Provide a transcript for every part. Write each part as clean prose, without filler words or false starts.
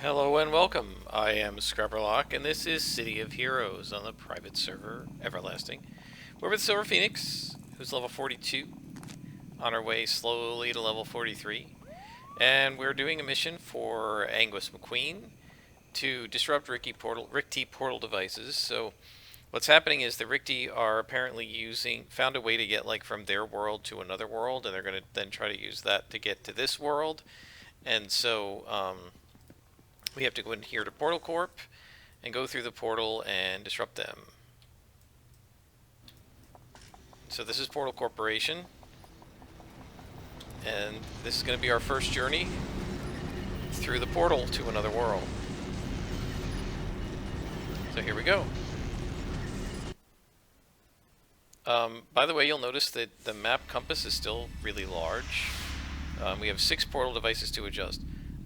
Hello and welcome. I am Scrubberlock, and this is City of Heroes on the private server Everlasting. We're with Silver Phoenix, who's level 42, on our way slowly to level 43. And we're doing a mission for Anguis McQueen to disrupt Rikti portal devices. So what's happening is the Rikti are apparently found a way to get like from their world to another world, and they're going to then try to use that to get to this world. And so, we have to go in here to Portal Corp and go through the portal and disrupt them. So this is Portal Corporation, and this is going to be our first journey through the portal to another world. So here we go. By the way, you'll notice that the map compass is still really large. We have 6 portal devices to adjust.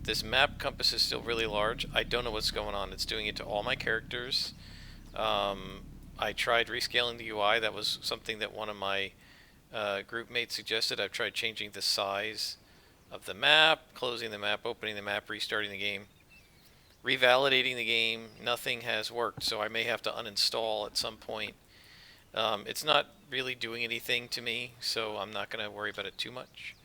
This map compass is still really large. I don't know what's going on. It's doing it to all my characters. I tried rescaling the UI. That was something that one of my group mates suggested. I've tried changing the size of the map, closing the map, opening the map, restarting the game, revalidating the game. Nothing has worked, so I may have to uninstall at some point. It's not really doing anything to me, so I'm not going to worry about it too much.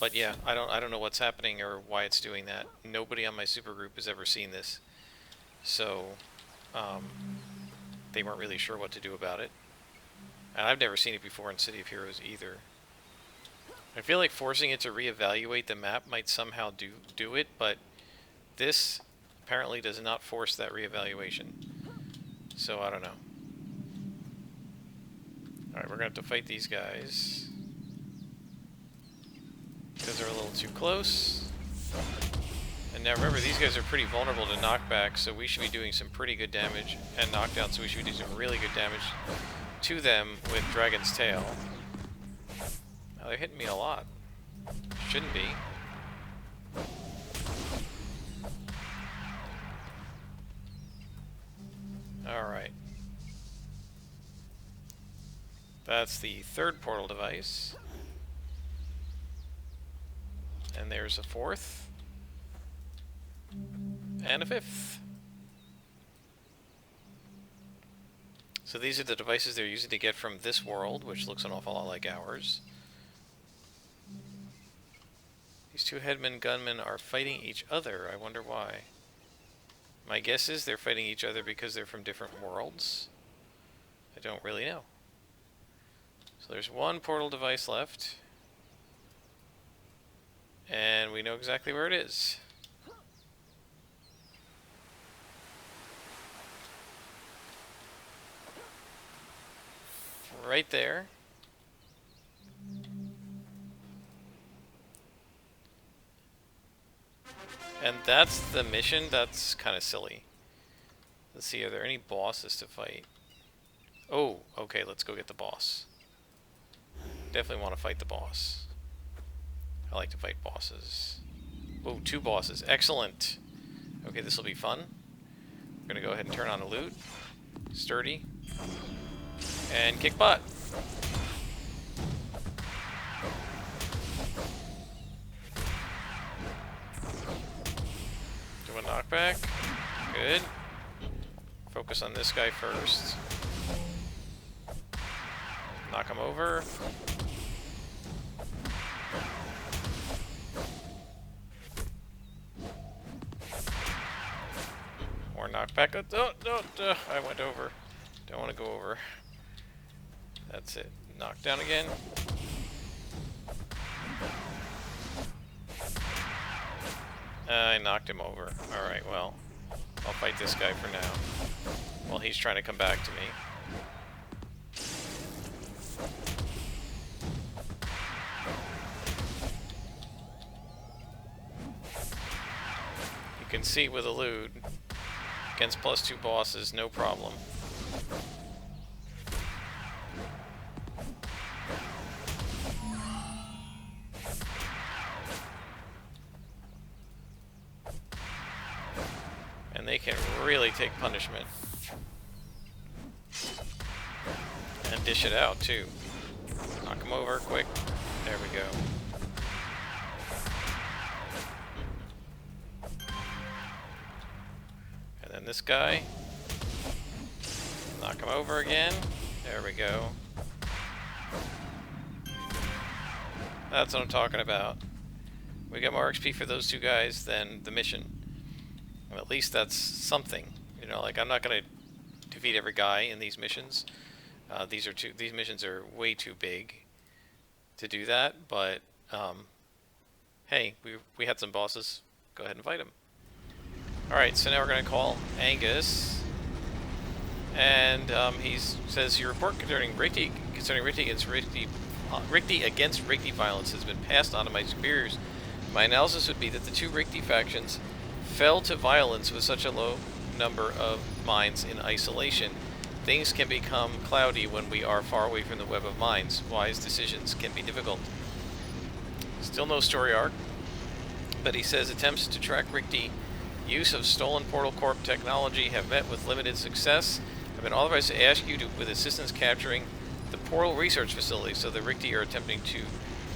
But yeah, I don't know what's happening or why it's doing that. Nobody on my supergroup has ever seen this, so they weren't really sure what to do about it. And I've never seen it before in City of Heroes either. I feel like forcing it to reevaluate the map might somehow do it, but this apparently does not force that reevaluation. So I don't know. Alright, we're gonna have to fight these guys because they're a little too close. And now remember, these guys are pretty vulnerable to knockback, so we should be doing some pretty good damage, and knockdown, so we should be doing some really good damage to them with Dragon's Tail. Now they're hitting me a lot. Shouldn't be. Alright. That's the 3rd portal device. And there's a 4th. And a 5th. So these are the devices they're using to get from this world, which looks an awful lot like ours. These 2 headmen gunmen are fighting each other. I wonder why. My guess is they're fighting each other because they're from different worlds. I don't really know. So there's 1 portal device left. And we know exactly where it is. Right there. And that's the mission. That's kind of silly. Let's see, are there any bosses to fight? Oh, okay, let's go get the boss. Definitely want to fight the boss. I like to fight bosses. Oh, 2 bosses. Excellent. Okay, this will be fun. We're going to go ahead and turn on the loot. Sturdy. And kick butt. Do a knockback. Good. Focus on this guy first. Knock him over. More knockback. Oh, I went over. Don't want to go over. That's it. Knock down again. I knocked him over. Alright, well, I'll fight this guy for now, while he's trying to come back to me. You can see with a loot, against +2 bosses, no problem. And they can really take punishment. And dish it out, too. Knock him over quick. There we go. this guy. Knock him over again. There we go. That's what I'm talking about. We get more XP for those two guys than the mission. Well, at least that's something. You know, like I'm not gonna defeat every guy in these missions. These missions are way too big to do that. But hey, we had some bosses. Go ahead and fight them. All right, so now we're gonna call Angus, and he says your report concerning Rikti against Rikti violence has been passed on to my superiors. My analysis would be that the two Rikti factions fell to violence with such a low number of mines in isolation. Things can become cloudy when we are far away from the web of mines. Wise decisions can be difficult. Still no story arc, but he says attempts to track Rikti use of stolen Portal Corp technology have met with limited success. I've been authorized to ask you to, with assistance capturing the Portal Research Facility. So the Rikti are attempting to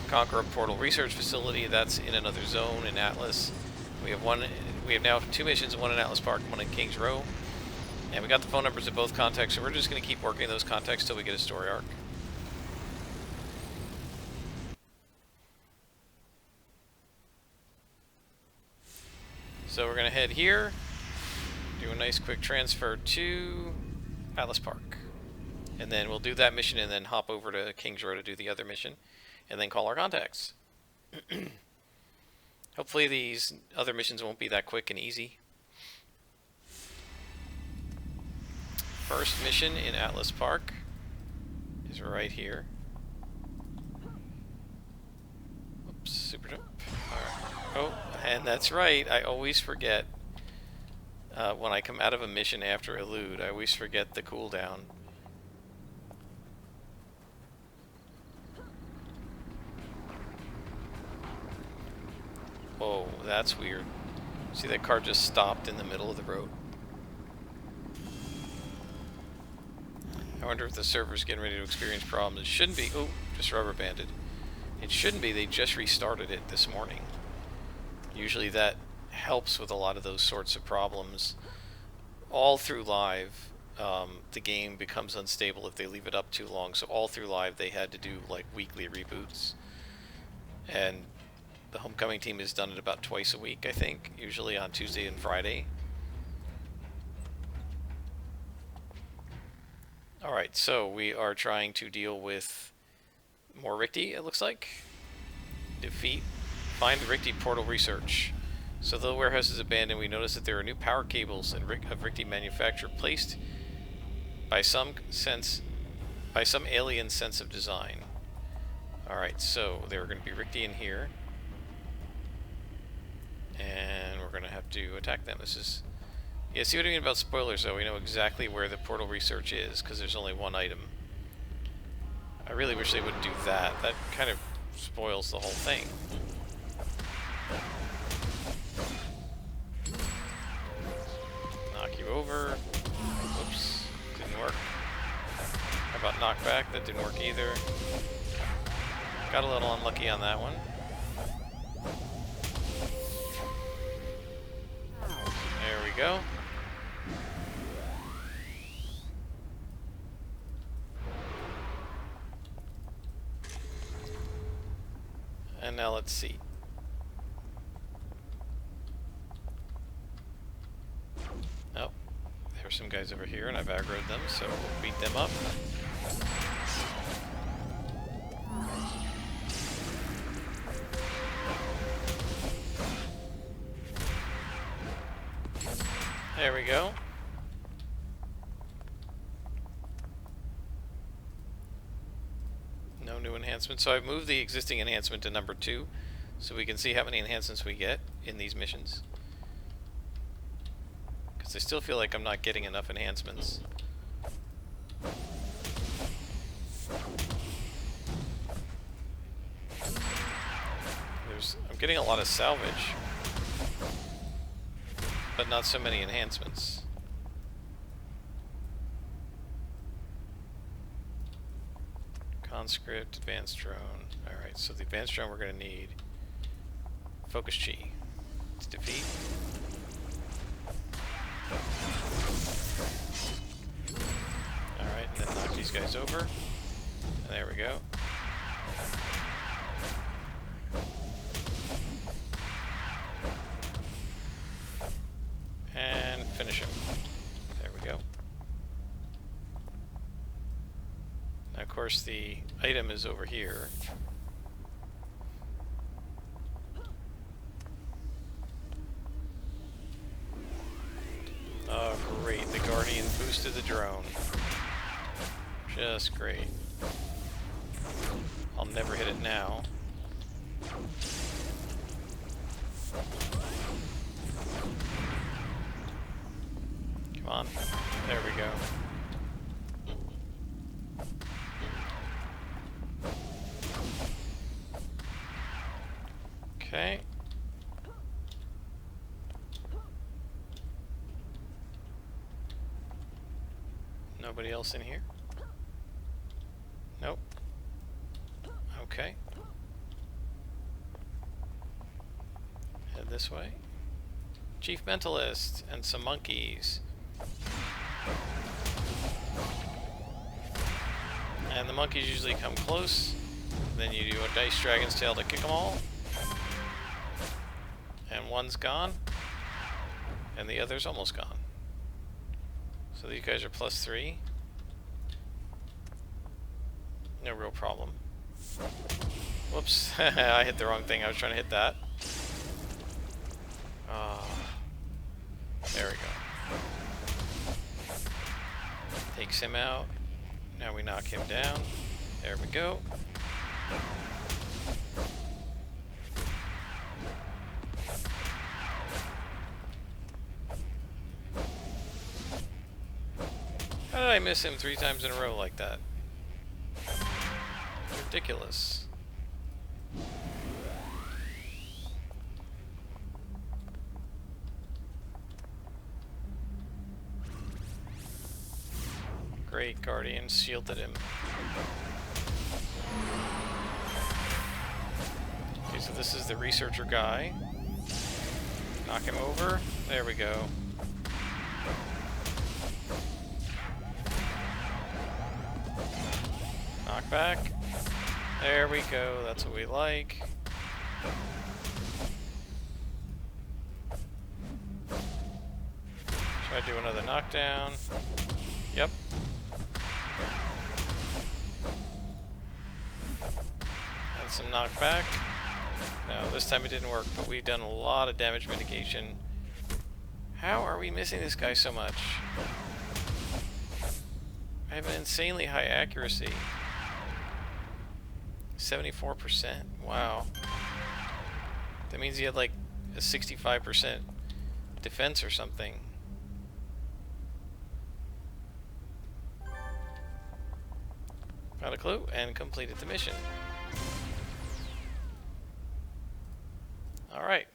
conquer a Portal Research Facility that's in another zone in Atlas. We have now 2 missions, one in Atlas Park, one in Kings Row. And we got the phone numbers of both contacts, so we're just going to keep working those contacts till we get a story arc. So we're going to head here, do a nice quick transfer to Atlas Park. And then we'll do that mission and then hop over to Kings Row to do the other mission. And then call our contacts. Hopefully these other missions won't be that quick and easy. First mission in Atlas Park is right here. Oops, super jump. Alright. Oh, and that's right, I always forget when I come out of a mission after Elude, I always forget the cooldown. Whoa, that's weird. See, that car just stopped in the middle of the road. I wonder if the server's getting ready to experience problems. It shouldn't be. Oh, just rubber banded. It shouldn't be. They just restarted it this morning. Usually that helps with a lot of those sorts of problems. All through live, the game becomes unstable if they leave it up too long. So all through live, they had to do like weekly reboots. And the Homecoming team has done it about twice a week, I think, usually on Tuesday and Friday. Alright, so we are trying to deal with more Rikti, it looks like. Find the Rikti portal research. So the warehouse is abandoned. We notice that there are new power cables of Rikti manufacture placed by some alien sense of design. Alright, so there are going to be Rikti in here. And we're going to have to attack them. This is... Yeah, see what I mean about spoilers, though? We know exactly where the portal research is, because there's only one item. I really wish they wouldn't do that. That kind of spoils the whole thing. Knock you over. Whoops. Didn't work. How about knockback? That didn't work either. Got a little unlucky on that one. There we go. And now let's see. Oh, there's some guys over here, and I've aggroed them, so we'll beat them up. There we go. No new enhancements. So I've moved the existing enhancement to number 2, so we can see how many enhancements we get in these missions. Because I still feel like I'm not getting enough enhancements. I'm getting a lot of salvage, but not so many enhancements. Conscript, advanced drone. Alright, so the advanced drone we're going to need. Focus chi. Let's defeat. Alright, and then knock these guys over. There we go. And finish him. There we go. Now, of course, the item is over here. Oh, great. The Guardian boosted the drone. Just great. I'll never hit it now. Come on. There we go. Okay. Nobody else in here? Nope. Okay. Head this way. Chief Mentalist and some monkeys. And the monkeys usually come close. Then you do a Dice Dragon's Tail to kick them all. And one's gone. And the other's almost gone. So these guys are +3. No real problem. Whoops. I hit the wrong thing. I was trying to hit that. There we go. Takes him out. Now we knock him down. There we go. How did I miss him 3 times in a row like that? Ridiculous. Great, Guardian shielded him. Okay, so this is the researcher guy. Knock him over. There we go. Knock back. There we go. That's what we like. Try to do another knockdown. Yep. And some knockback. No, this time it didn't work, but we've done a lot of damage mitigation. How are we missing this guy so much? I have an insanely high accuracy. 74%. Wow. That means he had like a 65% defense or something. Got a clue and completed the mission. Alright.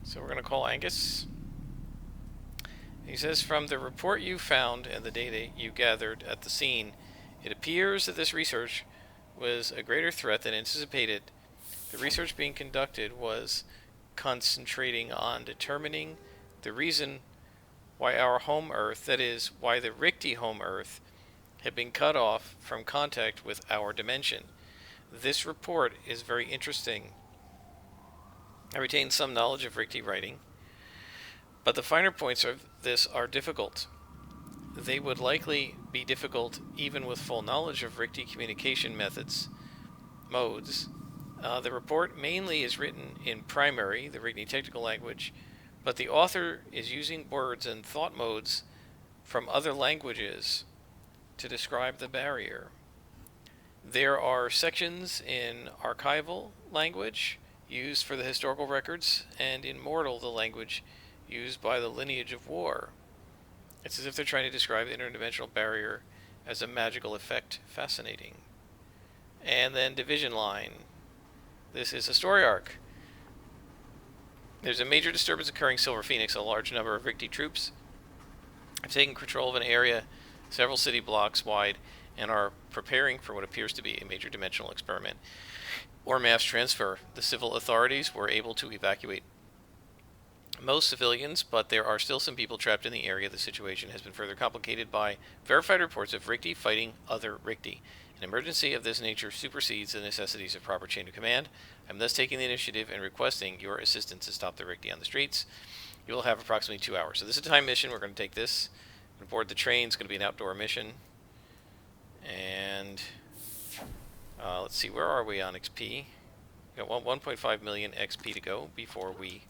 So we're going to call Angus. He says, from the report you found and the data you gathered at the scene, it appears that this research was a greater threat than anticipated. The research being conducted was concentrating on determining the reason why our home Earth, that is, why the Richti home Earth, had been cut off from contact with our dimension. This report is very interesting. I retain some knowledge of Richti writing, but the finer points of this are difficult. They would likely be difficult even with full knowledge of Richti communication modes. The report mainly is written in primary, the Richti technical language, but the author is using words and thought modes from other languages to describe the barrier. There are sections in archival language used for the historical records, and in Mortal, the language used by the lineage of war. It's as if they're trying to describe the interdimensional barrier as a magical effect. Fascinating. And then division line. This is a story arc. There's a major disturbance occurring Silver Phoenix. A large number of Richti troops have taken control of an area several city blocks wide and are preparing for what appears to be a major dimensional experiment or mass transfer. The civil authorities were able to evacuate most civilians, but there are still some people trapped in the area. The situation has been further complicated by verified reports of Rikti fighting other Rikti. An emergency of this nature supersedes the necessities of proper chain of command. I'm thus taking the initiative and requesting your assistance to stop the Rikti on the streets. You will have approximately 2 hours. So this is a time mission. We're going to take this. We're going to board the train. It's going to be an outdoor mission. And let's see, where are we on XP? We got 1.5 million XP to go before we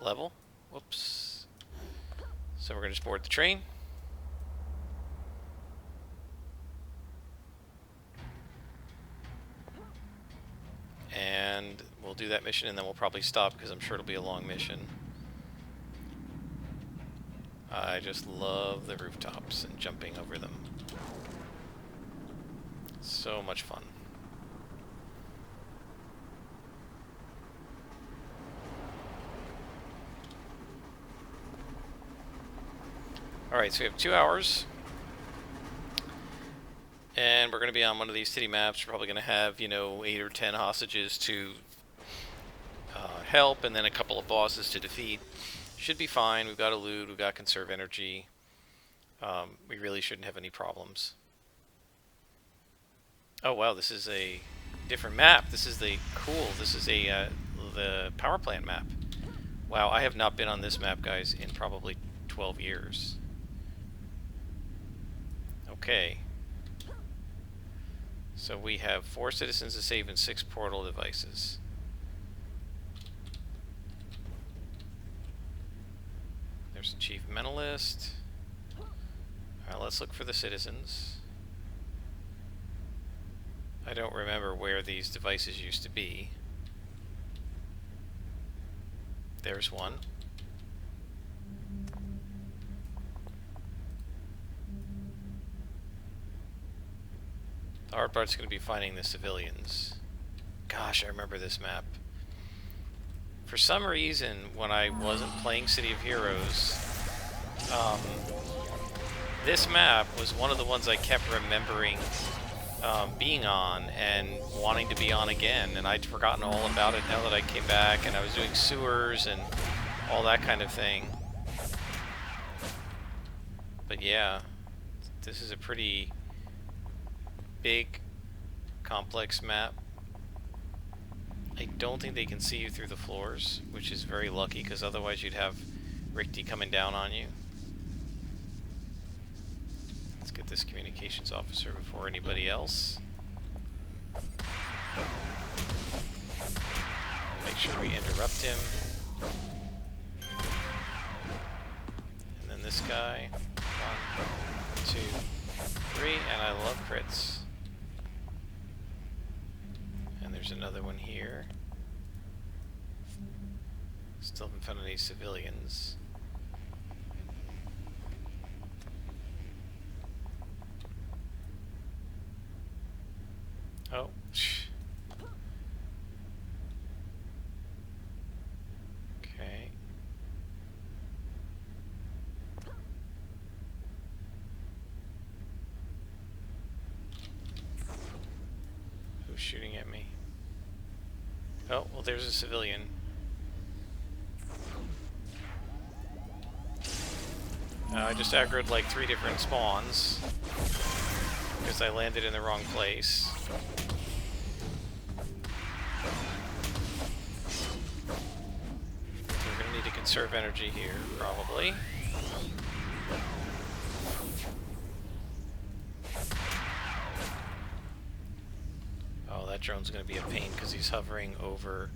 level. Whoops. So we're going to just board the train. And we'll do that mission and then we'll probably stop because I'm sure it'll be a long mission. I just love the rooftops and jumping over them. So much fun. Alright, so we have 2 hours. And we're going to be on one of these city maps. We're probably going to have, 8 or 10 hostages to help, and then a couple of bosses to defeat. Should be fine. We've got to loot. We've got to conserve energy. We really shouldn't have any problems. Oh wow, this is a different map. This is the power plant map. Wow, I have not been on this map, guys, in probably 12 years. Okay. So we have 4 citizens to save and 6 portal devices. There's a chief mentalist. Alright, let's look for the citizens. I don't remember where these devices used to be. There's one. The hard part's going to be finding the civilians. Gosh, I remember this map. For some reason, when I wasn't playing City of Heroes, this map was one of the ones I kept remembering being on and wanting to be on again, and I'd forgotten all about it now that I came back and I was doing sewers and all that kind of thing. But yeah, this is a pretty big, complex map. I don't think they can see you through the floors, which is very lucky, because otherwise you'd have Rikti coming down on you. Let's get this communications officer before anybody else. Make sure we interrupt him. And then this guy. 1, 2, 3, and I love crits. And there's another one here. Still haven't found any civilians. Oh. Okay. Who's shooting at me? Oh, well, there's a civilian. I just aggroed like 3 different spawns because I landed in the wrong place. We're going to need to conserve energy here, probably. Oh, that drone's going to be a pain because he's hovering over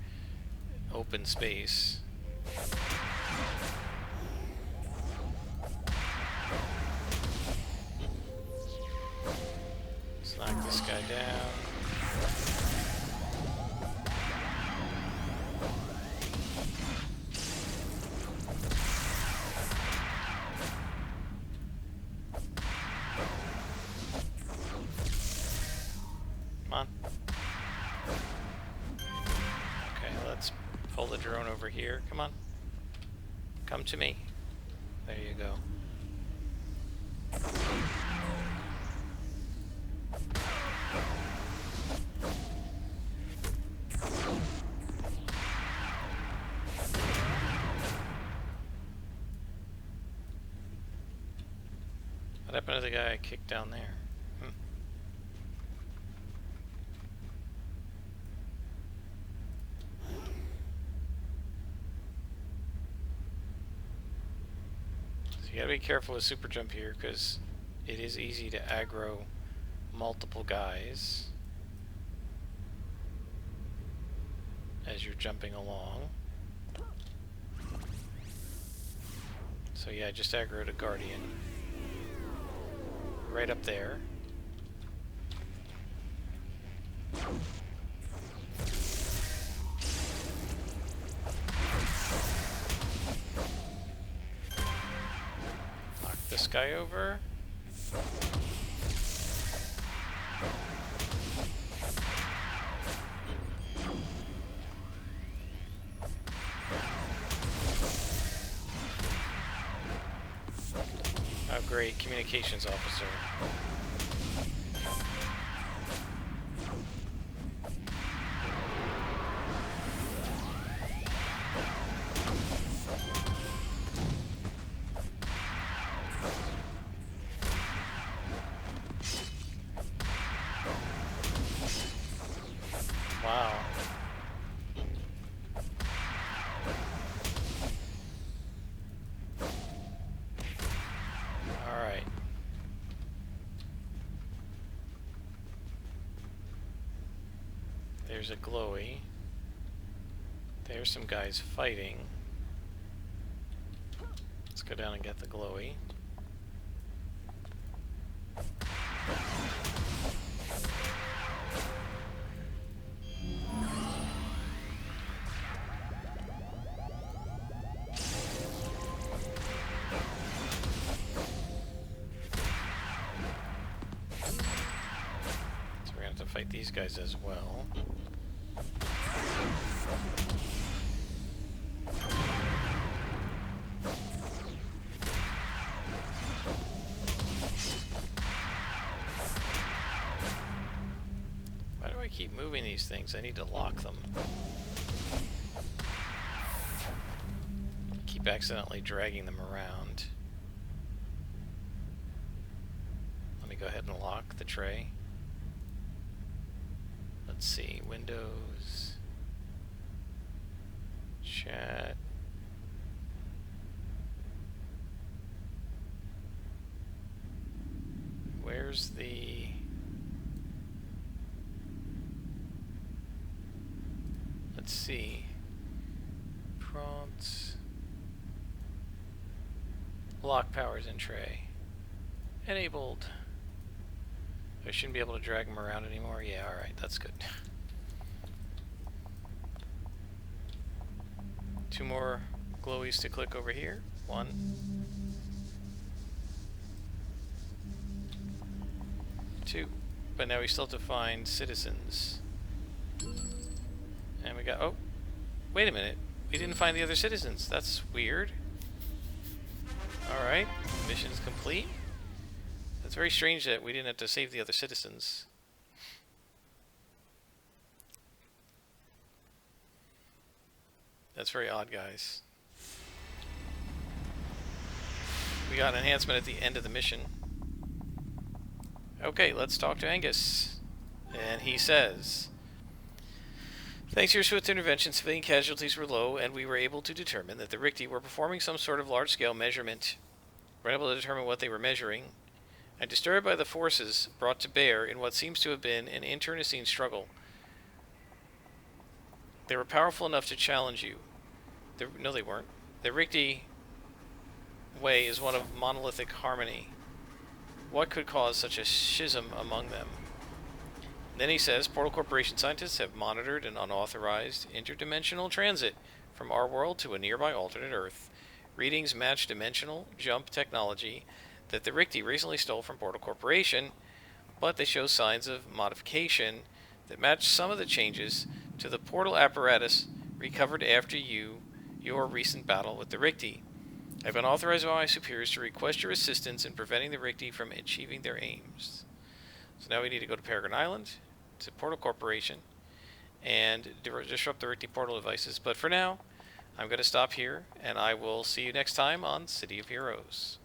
open space. Let's knock this guy down. Come on. Okay, let's pull the drone over here. Come on. Come to me. There you go. What happened to the guy I kicked down there? So you gotta be careful with super jump here, because it is easy to aggro multiple guys as you're jumping along. So yeah, just aggroed a Guardian. Right up there. Knock this guy over. Oh great, communications officer. Wow. Alright. There's a glowy. There's some guys fighting. Let's go down and get the glowy. So we're gonna have to fight these guys as well. Why do I keep moving these things? I need to lock them. Keep accidentally dragging them around. Let me go ahead and lock the tray. Let's see, Windows, chat. Where's the... Let's see. Prompts. Lock powers in tray. Enabled. I shouldn't be able to drag them around anymore. Yeah, alright, that's good. 2 more glowies to click over here. 1. 2. But now we still have to find citizens. And we got... Oh! Wait a minute. We didn't find the other citizens. That's weird. Alright. Mission's complete. It's very strange that we didn't have to save the other citizens. That's very odd, guys. We got an enhancement at the end of the mission. Okay, let's talk to Angus. And he says, thanks to your swift intervention, civilian casualties were low, and we were able to determine that the Richti were performing some sort of large-scale measurement. We were able to determine what they were measuring. I'm disturbed by the forces brought to bear in what seems to have been an internecine struggle. They were powerful enough to challenge you. No, they weren't. The Richti way is one of monolithic harmony. What could cause such a schism among them? Then he says, Portal Corporation scientists have monitored an unauthorized interdimensional transit from our world to a nearby alternate Earth. Readings match dimensional jump technology that the Richti recently stole from Portal Corporation, but they show signs of modification that match some of the changes to the portal apparatus recovered after your recent battle with the Richti. I've been authorized by my superiors to request your assistance in preventing the Rigby from achieving their aims. So now we need to go to Peregrine Island, to Portal Corporation, and disrupt the Rigby portal devices. But for now, I'm going to stop here, and I will see you next time on City of Heroes.